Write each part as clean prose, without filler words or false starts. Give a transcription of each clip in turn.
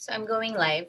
So I'm going live.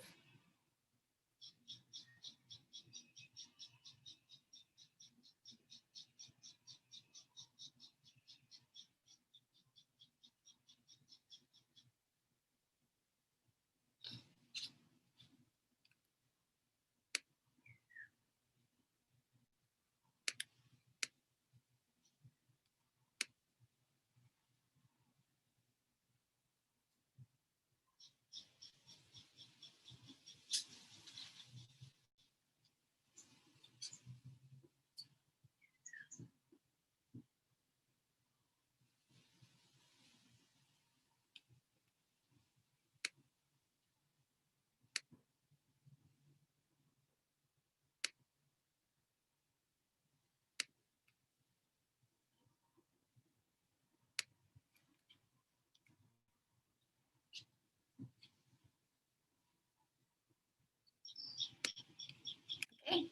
Okay,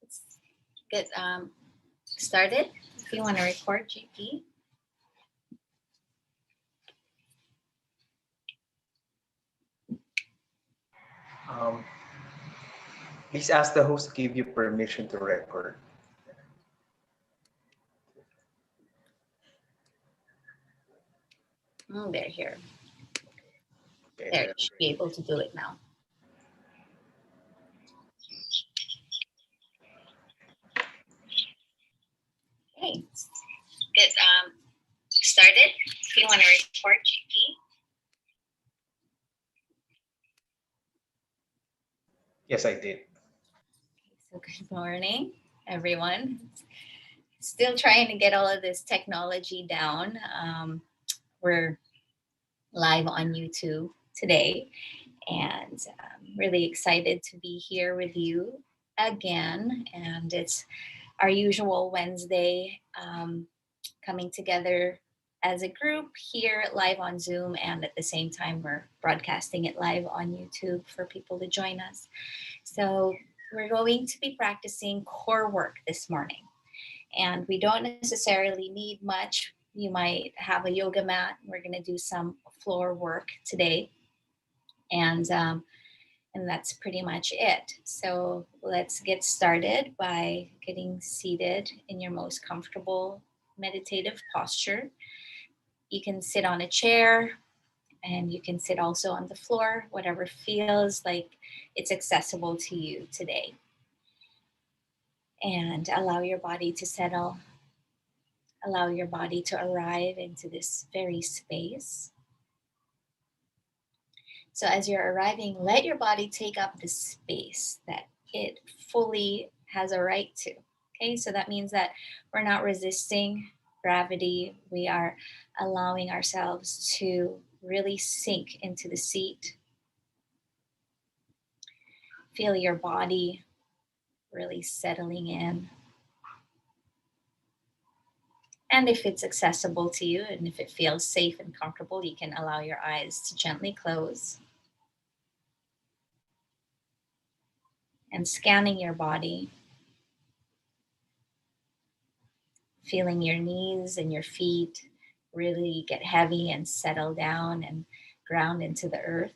let's get started. If you want to record, JP. Um, Please ask the host to give you permission to record. They're here. Okay, There, you should be able to do it now. Okay, let's get started. If you want to record, JP. Yes, I did. So good morning, everyone. Still trying to get all of this technology down. We're live on YouTube today, and I'm really excited to be here with you again. And it's our usual Wednesday coming together as a group here live on Zoom, and at the same time, we're broadcasting it live on YouTube for people to join us. So, we're going to be practicing core work this morning, and we don't necessarily need much. You might have a yoga mat. We're going to do some floor work today, and that's pretty much it. So let's get started by getting seated in your most comfortable meditative posture. You can sit on a chair, and you can sit also on the floor, whatever feels like it's accessible to you today. And allow your body to settle, allow your body to arrive into this very space. So as you're arriving, let your body take up the space that it fully has a right to. Okay, so that means that we're not resisting gravity. We are allowing ourselves to really sink into the seat. Feel your body really settling in. And if it's accessible to you and if it feels safe and comfortable, you can allow your eyes to gently close. And scanning your body, feeling your knees and your feet really get heavy and settle down and ground into the earth.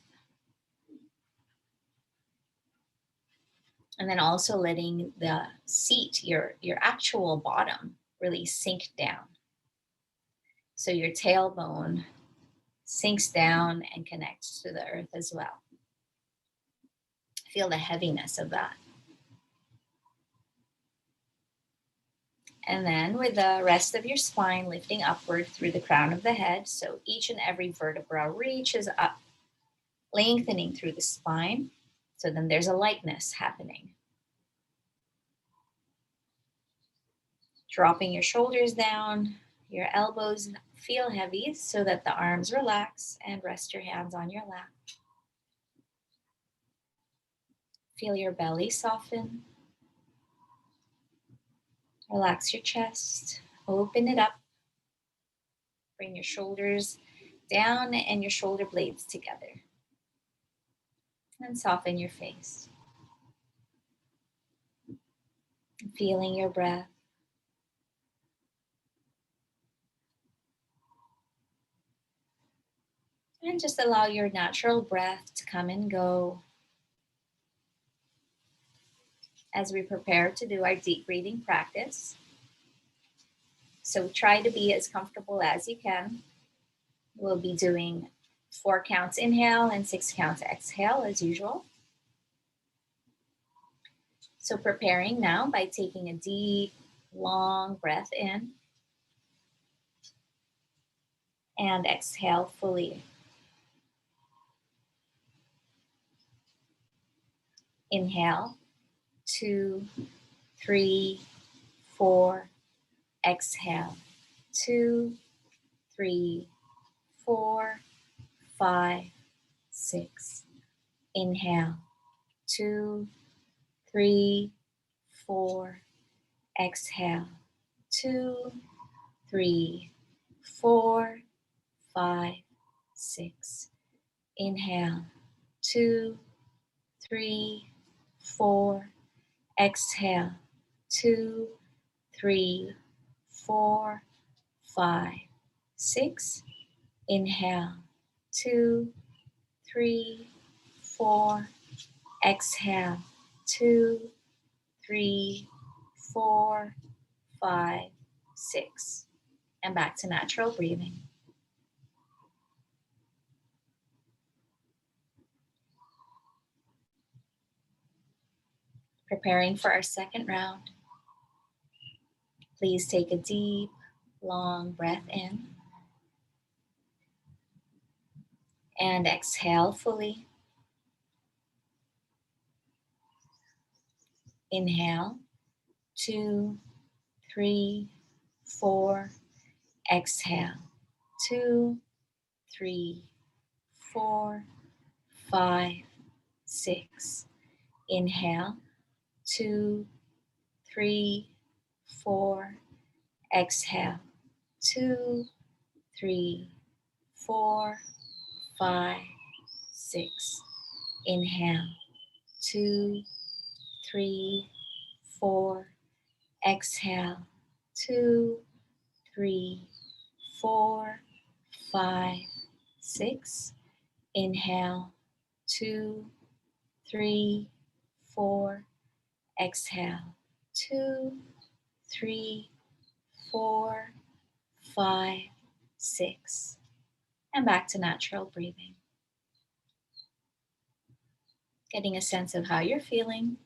And then also letting the seat, your actual bottom, really sink down. So your tailbone sinks down and connects to the earth as well. Feel the heaviness of that. And then with the rest of your spine lifting upward through the crown of the head, so each and every vertebra reaches up, lengthening through the spine. So then there's a lightness happening. Dropping your shoulders down, your elbows feel heavy so that the arms relax, and rest your hands on your lap. Feel your belly soften. Relax your chest, open it up. Bring your shoulders down and your shoulder blades together. And soften your face. Feeling your breath. And just allow your natural breath to come and go as we prepare to do our deep breathing practice. So try to be as comfortable as you can. We'll be doing 4 counts inhale and 6 counts exhale as usual. So preparing now by taking a deep, long breath in and exhale fully. Inhale, 2, 3, 4. Exhale, 2, 3, 4, 5, 6. Inhale, 2, 3, 4. Exhale, 2, 3, 4, 5, 6. Inhale, 2, 3, 4. Exhale, 2, 3, 4, 5, 6. Inhale, 2, 3, 4. Exhale, 2, 3, 4, 5, 6. And back to natural breathing. Preparing for our second round. Please take a deep, long breath in and exhale fully. Inhale, 2, 3, 4. Exhale, 2, 3, 4, 5, 6. Inhale, 2, 3, 4. Exhale, 2, 3, 4, 5, 6. Inhale, 2, 3, 4. Exhale, 2, 3, 4, 5, 6. Inhale, 2, 3, 4. Exhale, 2, 3, 4, 5, 6. And back to natural breathing. Getting a sense of how you're feeling.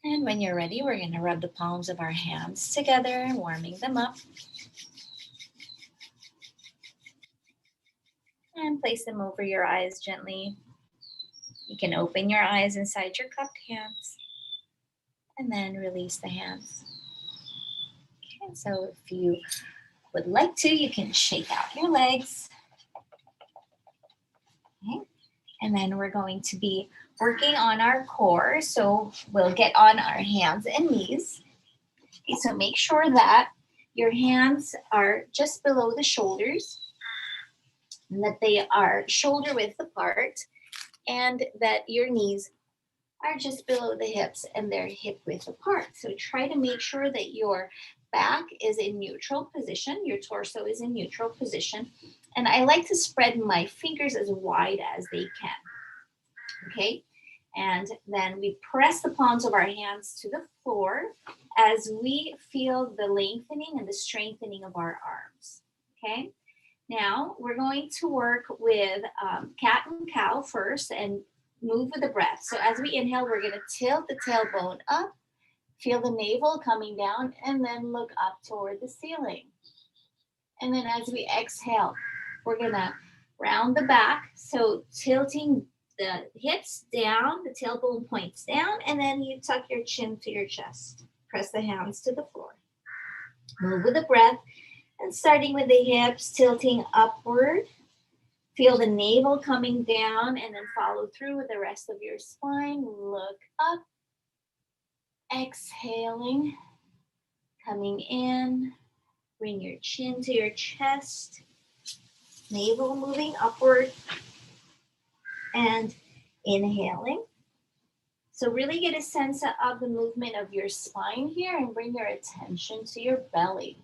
And when you're ready, we're going to rub the palms of our hands together, warming them up. And place them over your eyes gently. You can open your eyes inside your cupped hands and then release the hands. Okay, so if you would like to, you can shake out your legs. Okay. And then we're going to be working on our core. So we'll get on our hands and knees. Okay, so make sure that your hands are just below the shoulders and that they are shoulder width apart and that your knees are just below the hips and they're hip width apart. So try to make sure that your back is in neutral position, your torso is in neutral position. And I like to spread my fingers as wide as they can. Okay, and then we press the palms of our hands to the floor as we feel the lengthening and the strengthening of our arms. Okay, now we're going to work with cat and cow first and move with the breath. So as we inhale, we're going to tilt the tailbone up, feel the navel coming down, and then look up toward the ceiling. And then as we exhale, we're going to round the back. So tilting the hips down, the tailbone points down, and then you tuck your chin to your chest. Press the hands to the floor. Move with the breath, and starting with the hips, tilting upward. Feel the navel coming down, and then follow through with the rest of your spine. Look up. Exhaling, coming in. Bring your chin to your chest. Navel moving upward. And inhaling. So really get a sense of the movement of your spine here and bring your attention to your belly.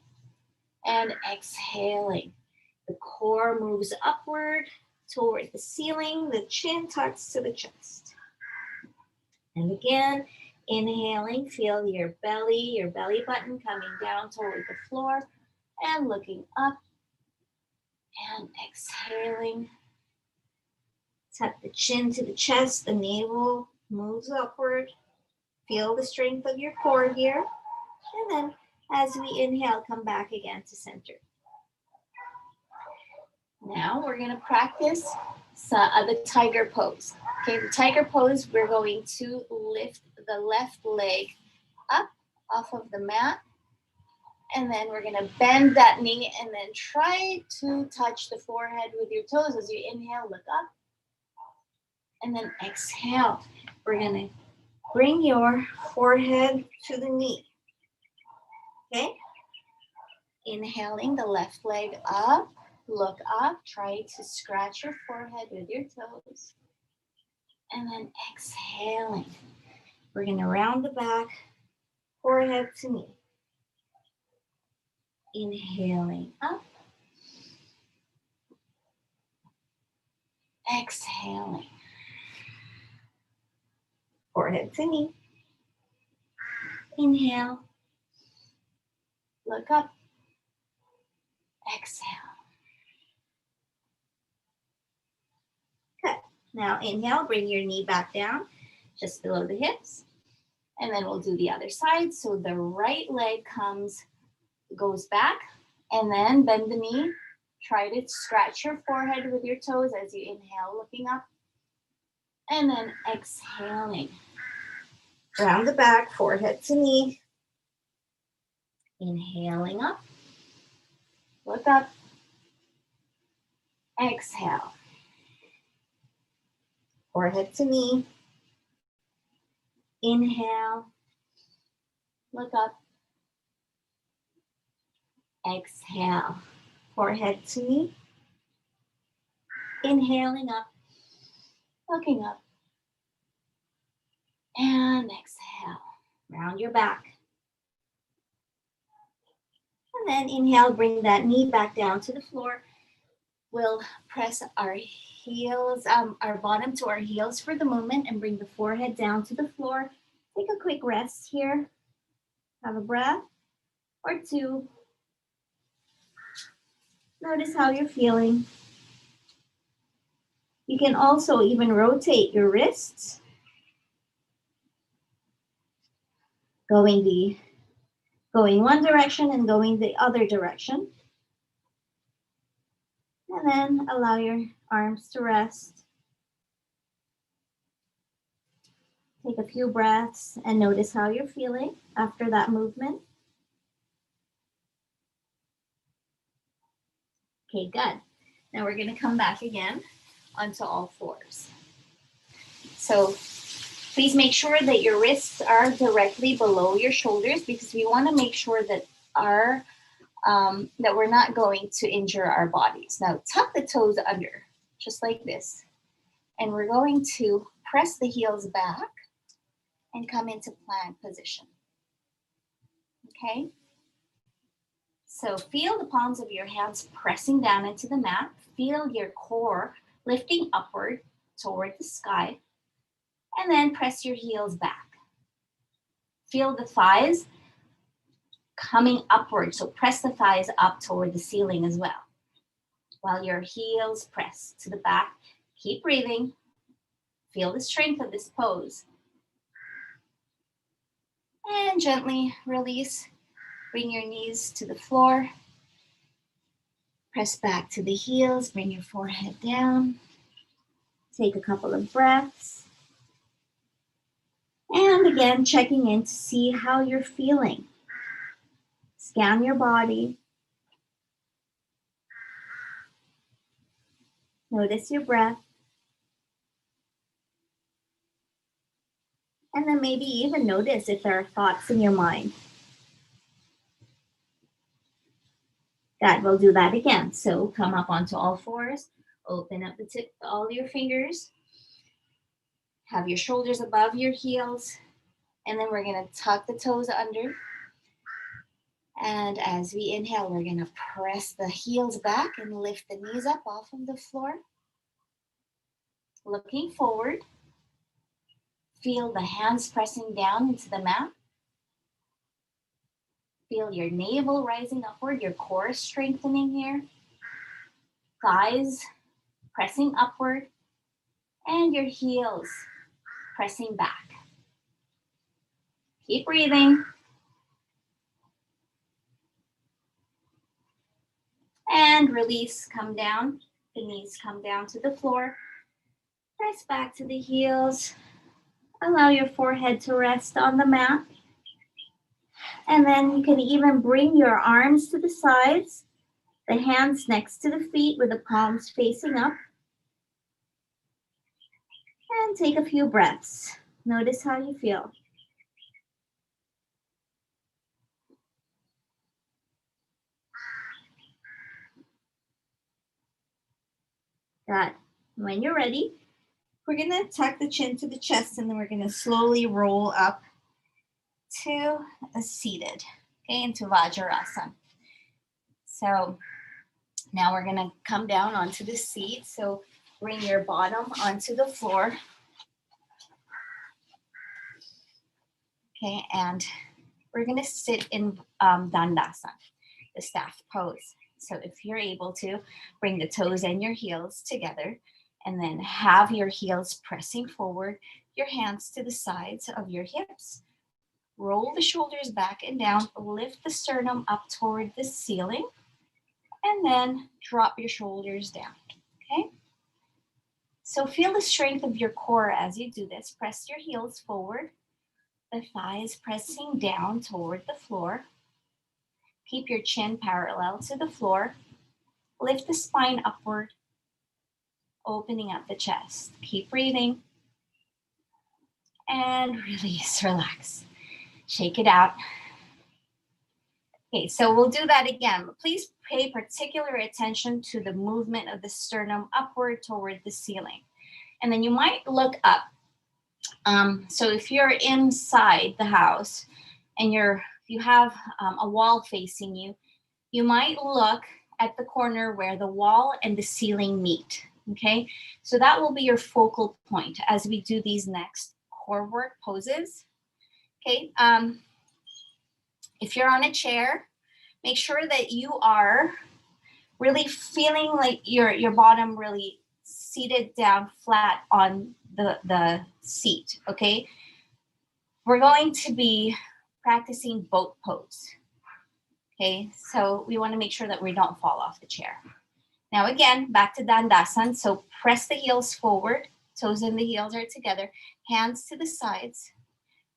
And exhaling. The core moves upward toward the ceiling. The chin tucks to the chest. And again, inhaling, feel your belly button coming down toward the floor and looking up. And exhaling, tuck the chin to the chest, the navel moves upward. Feel the strength of your core here. And then as we inhale, come back again to center. Now we're going to practice the tiger pose. Okay, the tiger pose, we're going to lift the left leg up off of the mat. And then we're going to bend that knee and then try to touch the forehead with your toes. As you inhale, look up. And then exhale. We're going to bring your forehead to the knee. Okay? Inhaling the left leg up. Look up. Try to scratch your forehead with your toes. And then exhaling. We're going to round the back, forehead to knee. Inhaling up. Exhaling. Forehead to knee. Inhale. Look up. Exhale. Good. Now inhale, bring your knee back down, just below the hips. And then we'll do the other side. So the right leg goes back, and then bend the knee. Try to scratch your forehead with your toes as you inhale, looking up. And then exhaling. Round the back, forehead to knee. Inhaling up. Look up. Exhale. Forehead to knee. Inhale. Look up. Exhale. Forehead to knee. Inhaling up. Looking up. And exhale. Round your back. And then inhale, bring that knee back down to the floor. We'll press our heels, our bottom to our heels for the moment and bring the forehead down to the floor. Take a quick rest here. Have a breath or two. Notice how you're feeling. You can also even rotate your wrists, going one direction and going the other direction. And then allow your arms to rest. Take a few breaths and notice how you're feeling after that movement. Okay, good. Now we're going to come back again onto all fours. So please make sure that your wrists are directly below your shoulders, because we want to make sure that that we're not going to injure our bodies. Now tuck the toes under, just like this. And we're going to press the heels back and come into plank position. Okay? So feel the palms of your hands pressing down into the mat. Feel your core lifting upward toward the sky. And then press your heels back. Feel the thighs coming upward. So press the thighs up toward the ceiling as well. While your heels press to the back, keep breathing. Feel the strength of this pose. And gently release. Bring your knees to the floor. Press back to the heels. Bring your forehead down. Take a couple of breaths. And again, checking in to see how you're feeling. Scan your body. Notice your breath. And then maybe even notice if there are thoughts in your mind. Good, we'll do that again. So come up onto all fours. Open up the tip of all your fingers. Have your shoulders above your heels. And then we're going to tuck the toes under. And as we inhale, we're going to press the heels back and lift the knees up off of the floor. Looking forward, feel the hands pressing down into the mat. Feel your navel rising upward, your core strengthening here. Thighs pressing upward, and your heels pressing back. Keep breathing. And release, come down. The knees come down to the floor. Press back to the heels. Allow your forehead to rest on the mat. And then you can even bring your arms to the sides, the hands next to the feet with the palms facing up. And take a few breaths. Notice how you feel. Good. When you're ready, we're going to tuck the chin to the chest, and then we're going to slowly roll up to a seated, okay, into Vajrasana. So now we're going to come down onto the seat. So bring your bottom onto the floor. Okay, and we're going to sit in Dandasana, the staff pose. So if you're able to, bring the toes and your heels together, and then have your heels pressing forward, your hands to the sides of your hips. Roll the shoulders back and down, lift the sternum up toward the ceiling, and then drop your shoulders down, okay? So feel the strength of your core as you do this. Press your heels forward, the thighs pressing down toward the floor. Keep your chin parallel to the floor. Lift the spine upward, opening up the chest. Keep breathing. And release, relax. Shake it out. Okay, so we'll do that again. Please pay particular attention to the movement of the sternum upward toward the ceiling. And then you might look up. So if you're inside the house and you have a wall facing you, you might look at the corner where the wall and the ceiling meet, okay? So that will be your focal point as we do these next core work poses, okay? If you're on a chair, make sure that you are really feeling like your bottom really seated down flat on the seat, okay? We're going to be practicing boat pose, okay? So we want to make sure that we don't fall off the chair. Now again, back to Dandasana. So press the heels forward, toes and the heels are together, hands to the sides.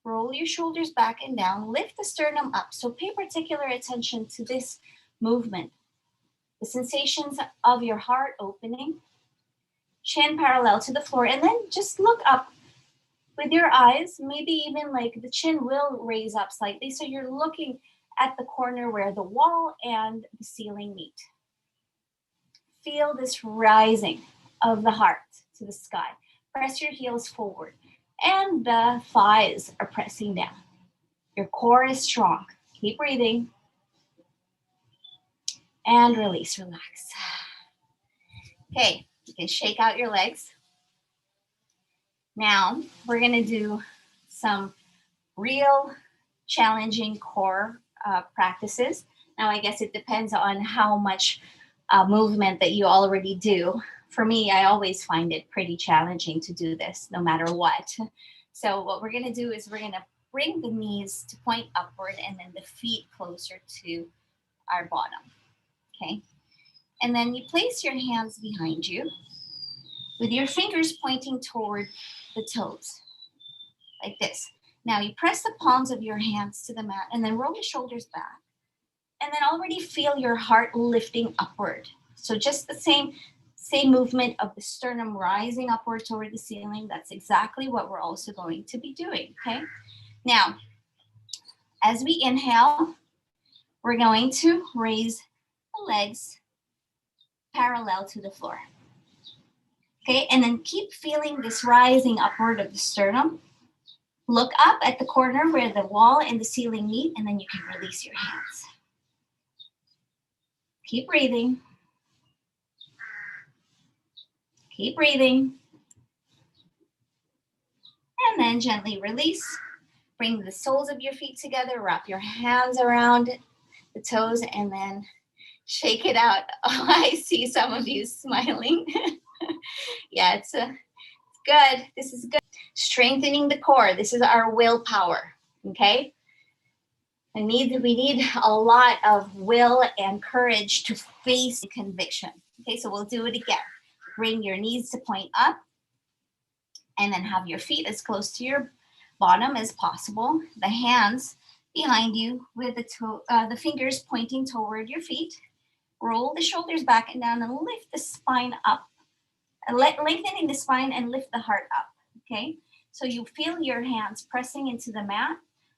Roll your shoulders back and down, lift the sternum up. So pay particular attention to this movement. The sensations of your heart opening, chin parallel to the floor, and then just look up with your eyes, maybe even like the chin will raise up slightly. So you're looking at the corner where the wall and the ceiling meet. Feel this rising of the heart to the sky. Press your heels forward, and the thighs are pressing down. Your core is strong. Keep breathing. And release, relax. Okay, you can shake out your legs. Now, we're going to do some real challenging core practices. Now, I guess it depends on how much movement that you already do. For me, I always find it pretty challenging to do this no matter what. So what we're going to do is we're going to bring the knees to point upward and then the feet closer to our bottom. Okay? And then you place your hands behind you with your fingers pointing toward the toes, like this. Now you press the palms of your hands to the mat and then roll the shoulders back. And then already feel your heart lifting upward. So just the same movement of the sternum rising upward toward the ceiling. That's exactly what we're also going to be doing, okay? Now, as we inhale, we're going to raise the legs parallel to the floor. Okay, and then keep feeling this rising upward of the sternum. Look up at the corner where the wall and the ceiling meet, and then you can release your hands. Keep breathing. Keep breathing. And then gently release. Bring the soles of your feet together. Wrap your hands around the toes and then shake it out. Oh, I see some of you smiling. Yeah, it's good. This is good. Strengthening the core. This is our willpower. Okay. We need a lot of will and courage to face conviction. Okay, so we'll do it again. Bring your knees to point up and then have your feet as close to your bottom as possible. The hands behind you with the fingers pointing toward your feet. Roll the shoulders back and down and lift the spine up. Lengthening the spine and lift the heart up. Okay, so you feel your hands pressing into the mat.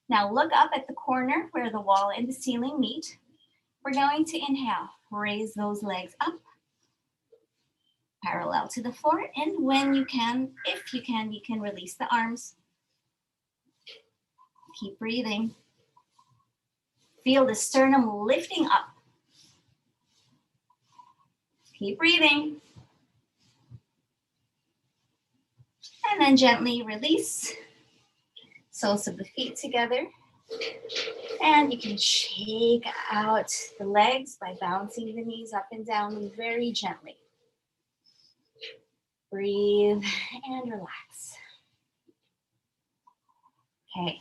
Now look up at the corner where the wall and the ceiling meet. We're going to inhale, raise those legs up, parallel to the floor. And when you can, if you can release the arms. Keep breathing. Feel the sternum lifting up. Keep breathing. And then gently release. Soles of the feet together. And you can shake out the legs by bouncing the knees up and down very gently. Breathe and relax. Okay,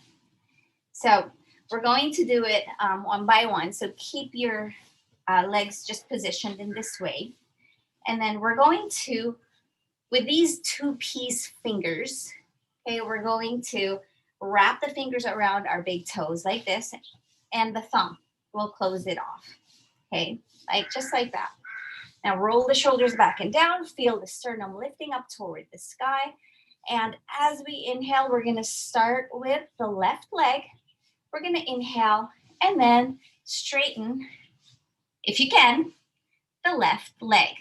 so we're going to do it one by one. So keep your legs just positioned in this way. And then we're going to, with these two-piece fingers, okay, we're going to wrap the fingers around our big toes like this, and the thumb will close it off. Okay, like just like that. Now roll the shoulders back and down, feel the sternum lifting up toward the sky. And as we inhale, we're gonna start with the left leg. We're gonna inhale and then straighten, if you can, the left leg.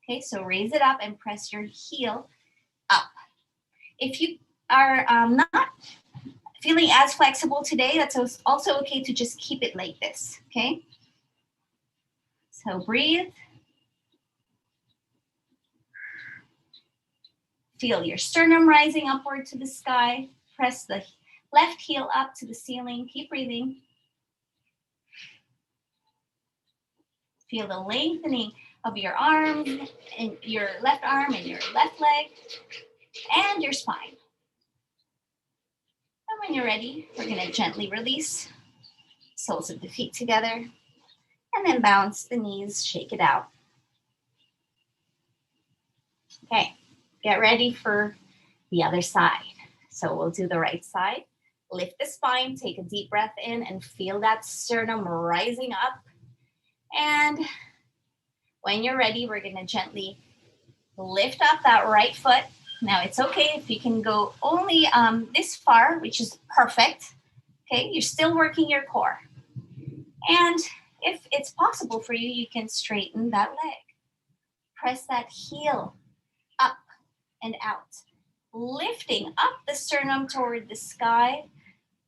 Okay, so raise it up and press your heel up. If you are not feeling as flexible today, that's also okay to just keep it like this, okay? So breathe. Feel your sternum rising upward to the sky. Press the left heel up to the ceiling. Keep breathing. Feel the lengthening of your arm and your left arm and your left leg and your spine. And when you're ready, we're going to gently release soles of the feet together and then bounce the knees, shake it out. Okay, get ready for the other side. So we'll do the right side. Lift the spine, take a deep breath in and feel that sternum rising up. And when you're ready, we're gonna gently lift up that right foot. Now it's okay if you can go only this far, which is perfect. Okay, you're still working your core. And if it's possible for you, you can straighten that leg. Press that heel up and out. Lifting up the sternum toward the sky.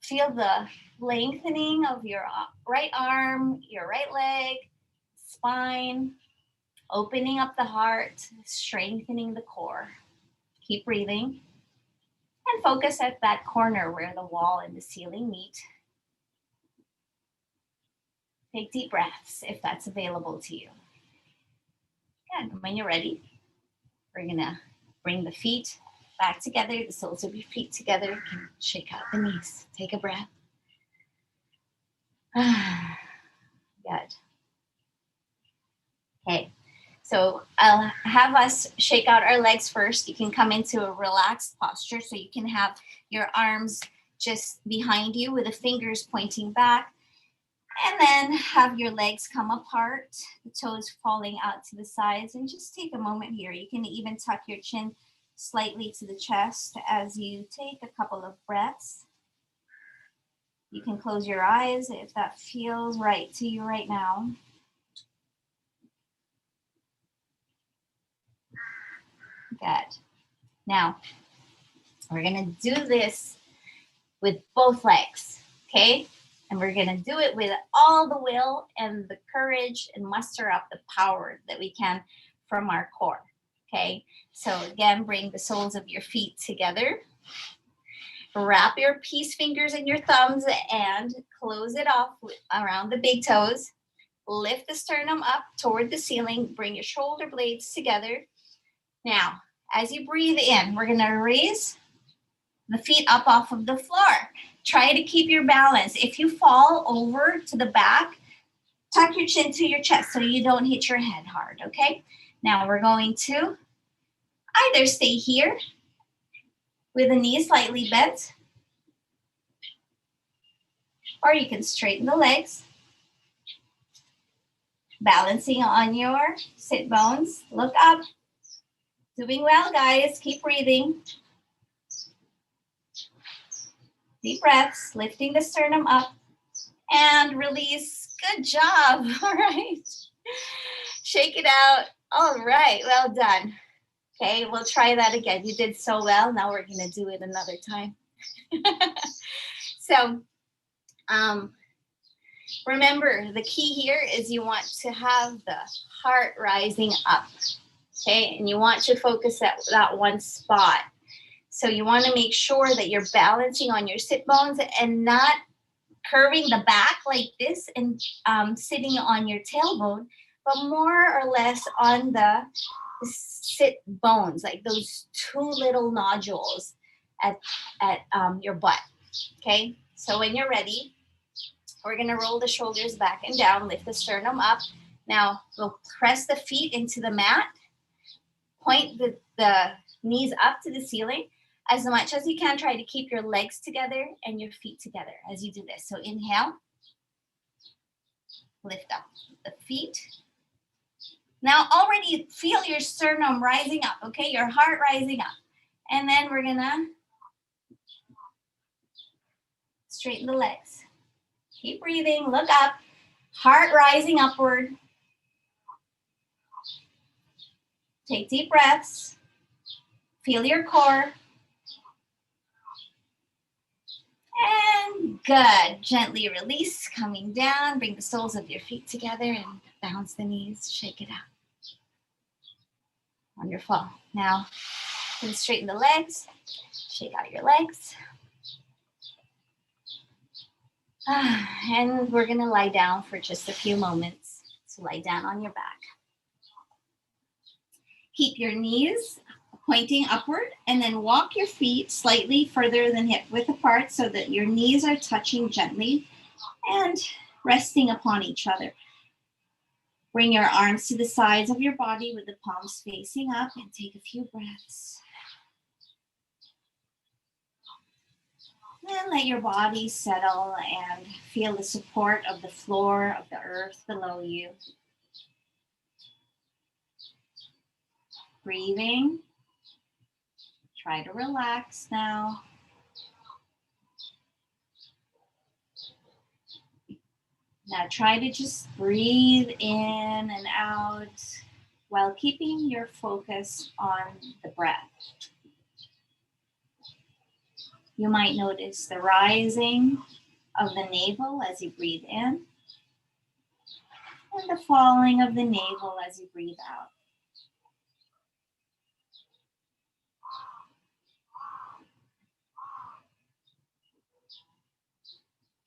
Feel the lengthening of your right arm, your right leg, spine, opening up the heart, strengthening the core. Keep breathing and focus at that corner where the wall and the ceiling meet. Take deep breaths if that's available to you. Good. When you're ready, we're gonna bring the feet back together, the soles of your feet together. You can shake out the knees. Take a breath. Good. Okay, so I'll have us shake out our legs first. You can come into a relaxed posture, so you can have your arms just behind you with the fingers pointing back, and then have your legs come apart, the toes falling out to the sides, and just take a moment here. You can even tuck your chin slightly to the chest as you take a couple of breaths. You can close your eyes if that feels right to you right now. Good. Now, we're gonna do this with both legs, okay? And we're going to do it with all the will and the courage and muster up the power that we can from our core. Okay. So again, bring the soles of your feet together. Wrap your peace fingers in your thumbs and close it off around the big toes. Lift the sternum up toward the ceiling. Bring your shoulder blades together. Now, as you breathe in, we're going to raise the feet up off of the floor. Try to keep your balance. If you fall over to the back, tuck your chin to your chest so you don't hit your head hard, okay? Now we're going to either stay here with the knees slightly bent, or you can straighten the legs, balancing on your sit bones. Look up. Doing well, guys. Keep breathing. Deep breaths, lifting the sternum up and release. Good job. All right. Shake it out. All right. Well done. Okay, we'll try that again. You did so well. Now we're going to do it another time. So, remember, the key here is you want to have the heart rising up. Okay, and you want to focus at that one spot. So you want to make sure that you're balancing on your sit bones and not curving the back like this and sitting on your tailbone, but more or less on the sit bones, like those two little nodules at your butt. Okay, so when you're ready, we're going to roll the shoulders back and down, lift the sternum up. Now we'll press the feet into the mat, point the knees up to the ceiling. As much as you can, try to keep your legs together and your feet together as you do this. So inhale, lift up the feet. Now already feel your sternum rising up, okay? Your heart rising up. And then we're gonna straighten the legs. Keep breathing, look up, heart rising upward. Take deep breaths. Feel your core. And good. Gently release, coming down. Bring the soles of your feet together and bounce the knees. Shake it out. Wonderful. Now, then straighten the legs. Shake out your legs. And we're going to lie down for just a few moments. So lie down on your back. Keep your knees pointing upward and then walk your feet slightly further than hip width apart so that your knees are touching gently and resting upon each other. Bring your arms to the sides of your body with the palms facing up and take a few breaths. Then let your body settle and feel the support of the floor of the earth below you. Breathing. Try to relax now. Now try to just breathe in and out while keeping your focus on the breath. You might notice the rising of the navel as you breathe in and the falling of the navel as you breathe out.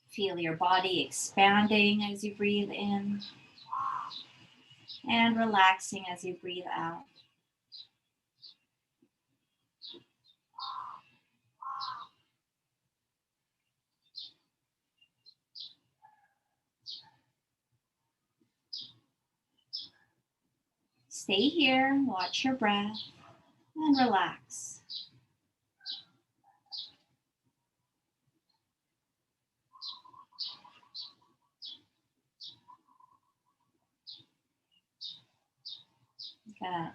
Feel your body expanding as you breathe in and relaxing as you breathe out. Stay here, watch your breath, and relax. Good.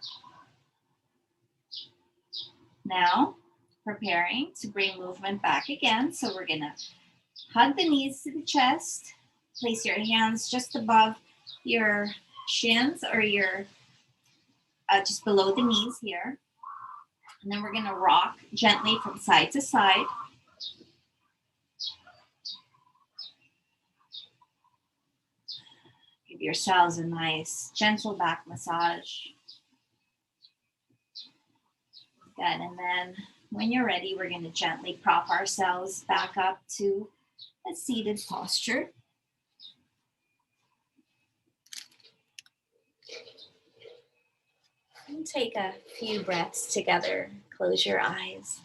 Now, preparing to bring movement back again. So we're going to hug the knees to the chest. Place your hands just above your shins or your just below the knees here. And then we're going to rock gently from side to side. Give yourselves a nice gentle back massage. Good, and then when you're ready, we're going to gently prop ourselves back up to a seated posture. And take a few breaths together. Close your eyes.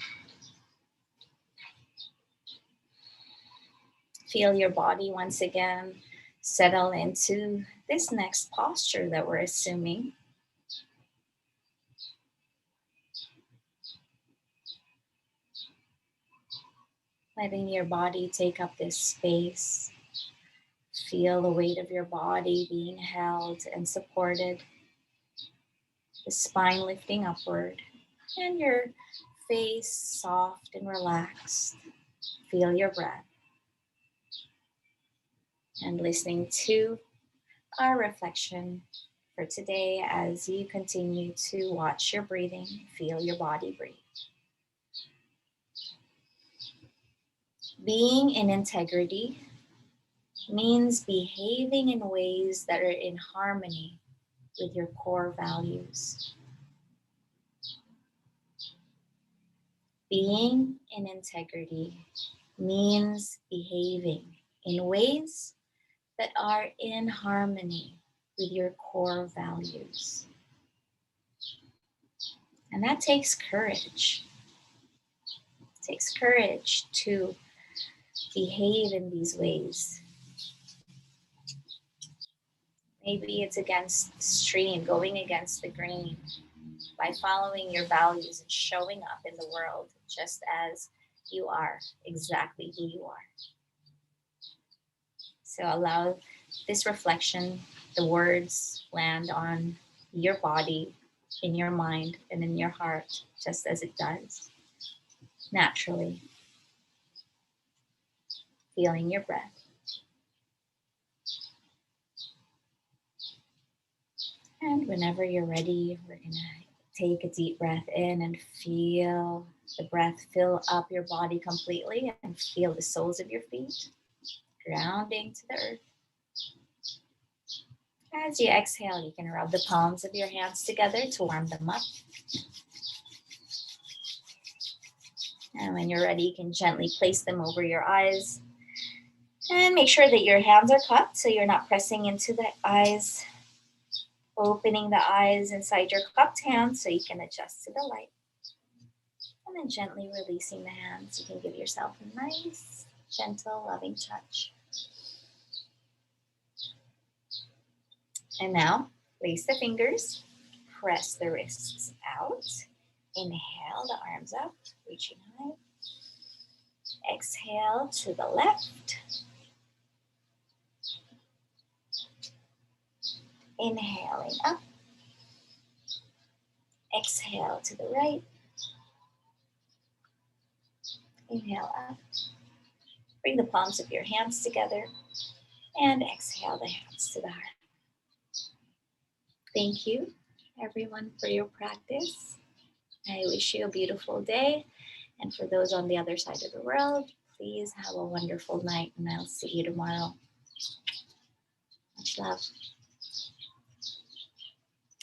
Feel your body once again settle into this next posture that we're assuming. Letting your body take up this space. Feel the weight of your body being held and supported. The spine lifting upward and your face soft and relaxed. Feel your breath. And listening to our reflection for today as you continue to watch your breathing, feel your body breathe. Being in integrity means behaving in ways that are in harmony with your core values. Being in integrity means behaving in ways that are in harmony with your core values. And that takes courage. It takes courage to behave in these ways. Maybe it's against the stream, going against the grain, by following your values and showing up in the world just as you are, exactly who you are. So allow this reflection, the words land on your body, in your mind, and in your heart, just as it does, naturally. Feeling your breath. And whenever you're ready, we're going to take a deep breath in and feel the breath fill up your body completely and feel the soles of your feet grounding to the earth. As you exhale, you can rub the palms of your hands together to warm them up. And when you're ready, you can gently place them over your eyes. And make sure that your hands are cupped so you're not pressing into the eyes. Opening the eyes inside your cupped hands so you can adjust to the light. And then gently releasing the hands. You can give yourself a nice, gentle, loving touch. And now, place the fingers, press the wrists out. Inhale the arms up, reaching high. Exhale to the left. Inhaling up. Exhale to the right. Inhale up. Bring the palms of your hands together and exhale the hands to the heart. Thank you, everyone, for your practice. I wish you a beautiful day. And for those on the other side of the world, please have a wonderful night, and I'll see you tomorrow. Much love.